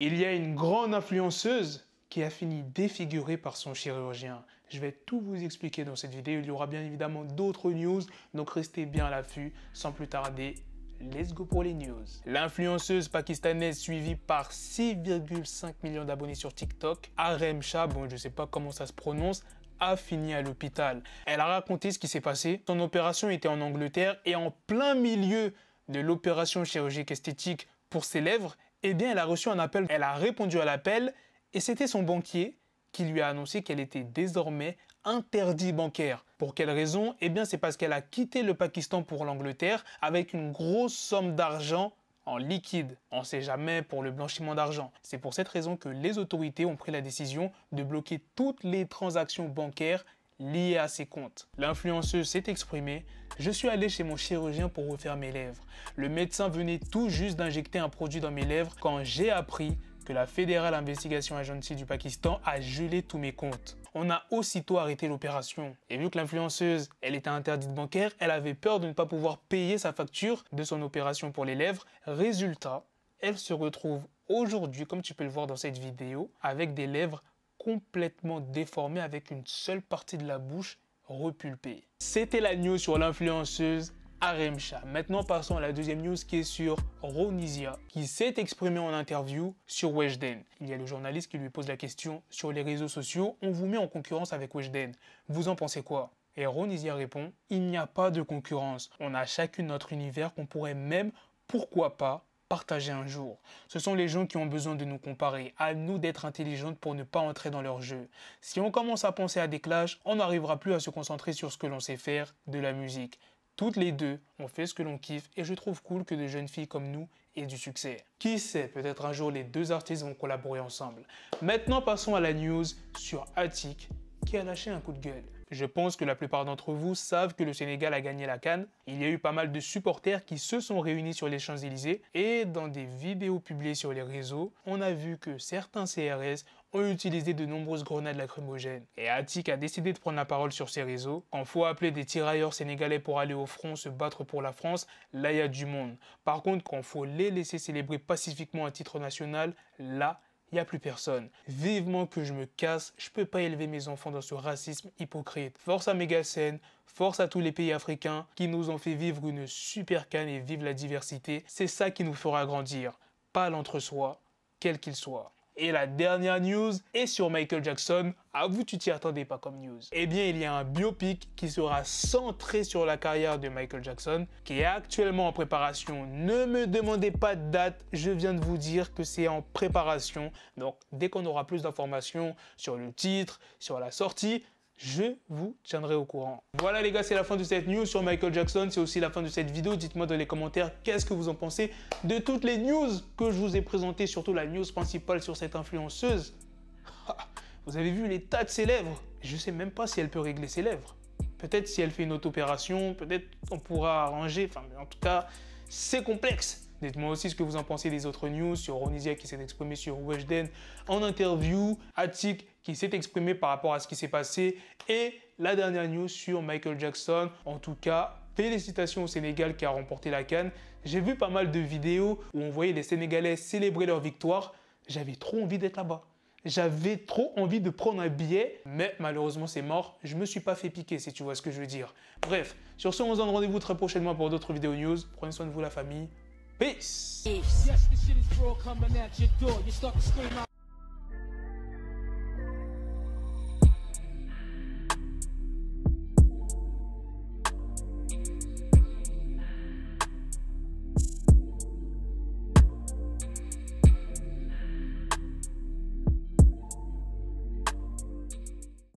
Il y a une grande influenceuse qui a fini défigurée par son chirurgien. Je vais tout vous expliquer dans cette vidéo. Il y aura bien évidemment d'autres news, donc restez bien à l'affût. Sans plus tarder, let's go pour les news. L'influenceuse pakistanaise suivie par 6,5 millions d'abonnés sur TikTok, Arem Shah, bon je ne sais pas comment ça se prononce, a fini à l'hôpital. Elle a raconté ce qui s'est passé. Son opération était en Angleterre et en plein milieu de l'opération chirurgique esthétique pour ses lèvres, eh bien, elle a reçu un appel. Elle a répondu à l'appel et c'était son banquier qui lui a annoncé qu'elle était désormais interdite bancaire. Pour quelle raison? Eh bien, c'est parce qu'elle a quitté le Pakistan pour l'Angleterre avec une grosse somme d'argent en liquide. On ne sait jamais pour le blanchiment d'argent. C'est pour cette raison que les autorités ont pris la décision de bloquer toutes les transactions bancaires liées à ses comptes. L'influenceuse s'est exprimée. Je suis allé chez mon chirurgien pour refaire mes lèvres. Le médecin venait tout juste d'injecter un produit dans mes lèvres quand j'ai appris que la Federal Investigation Agency du Pakistan a gelé tous mes comptes. On a aussitôt arrêté l'opération. Et vu que l'influenceuse, elle était interdite bancaire, elle avait peur de ne pas pouvoir payer sa facture de son opération pour les lèvres. Résultat, elle se retrouve aujourd'hui, comme tu peux le voir dans cette vidéo, avec des lèvres complètement déformées avec une seule partie de la bouche repulpée. C'était la news sur l'influenceuse Arem Shah. Maintenant, passons à la deuxième news qui est sur Ronisia, qui s'est exprimé en interview sur Weshden. Il y a le journaliste qui lui pose la question sur les réseaux sociaux. On vous met en concurrence avec Weshden. Vous en pensez quoi? Et Ronisia répond, il n'y a pas de concurrence. On a chacune notre univers qu'on pourrait même, pourquoi pas, partager un jour. Ce sont les gens qui ont besoin de nous comparer, à nous d'être intelligentes pour ne pas entrer dans leur jeu. Si on commence à penser à des clashs, on n'arrivera plus à se concentrer sur ce que l'on sait faire, de la musique. Toutes les deux, on fait ce que l'on kiffe et je trouve cool que des jeunes filles comme nous aient du succès. Qui sait, peut-être un jour les deux artistes vont collaborer ensemble. Maintenant, passons à la news sur Attic qui a lâché un coup de gueule. Je pense que la plupart d'entre vous savent que le Sénégal a gagné la CAN. Il y a eu pas mal de supporters qui se sont réunis sur les Champs-Élysées et dans des vidéos publiées sur les réseaux, on a vu que certains CRS ont utilisé de nombreuses grenades lacrymogènes. Et Attic a décidé de prendre la parole sur ses réseaux. Quand il faut appeler des tirailleurs sénégalais pour aller au front se battre pour la France, là il y a du monde. Par contre, quand il faut les laisser célébrer pacifiquement un titre national, là, il n'y a plus personne. Vivement que je me casse, je peux pas élever mes enfants dans ce racisme hypocrite. Force à Mégasen, force à tous les pays africains qui nous ont fait vivre une super CAN et vivre la diversité. C'est ça qui nous fera grandir, pas l'entre-soi, quel qu'il soit. Et la dernière news est sur Michael Jackson. Ah vous, tu t'y attendais pas comme news. Eh bien, il y a un biopic qui sera centré sur la carrière de Michael Jackson, qui est actuellement en préparation. Ne me demandez pas de date, je viens de vous dire que c'est en préparation. Donc, dès qu'on aura plus d'informations sur le titre, sur la sortie, je vous tiendrai au courant. Voilà les gars, c'est la fin de cette news sur Michael Jackson. C'est aussi la fin de cette vidéo. Dites-moi dans les commentaires qu'est-ce que vous en pensez de toutes les news que je vous ai présentées, surtout la news principale sur cette influenceuse. Vous avez vu l'état de ses lèvres? Je ne sais même pas si elle peut régler ses lèvres. Peut-être si elle fait une autre opération, peut-être on pourra arranger. Enfin, en tout cas, c'est complexe. Dites-moi aussi ce que vous en pensez des autres news sur Ronisia qui s'est exprimé sur Weshden en interview, Attic qui s'est exprimé par rapport à ce qui s'est passé et la dernière news sur Michael Jackson. En tout cas, félicitations au Sénégal qui a remporté la CAN. J'ai vu pas mal de vidéos où on voyait les Sénégalais célébrer leur victoire. J'avais trop envie d'être là-bas. J'avais trop envie de prendre un billet, mais malheureusement c'est mort. Je me suis pas fait piquer si tu vois ce que je veux dire. Bref, sur ce, on se donne rendez-vous très prochainement pour d'autres vidéos news. Prenez soin de vous la famille. Peace. Yes, the shit is raw coming at your door. You start to scream out.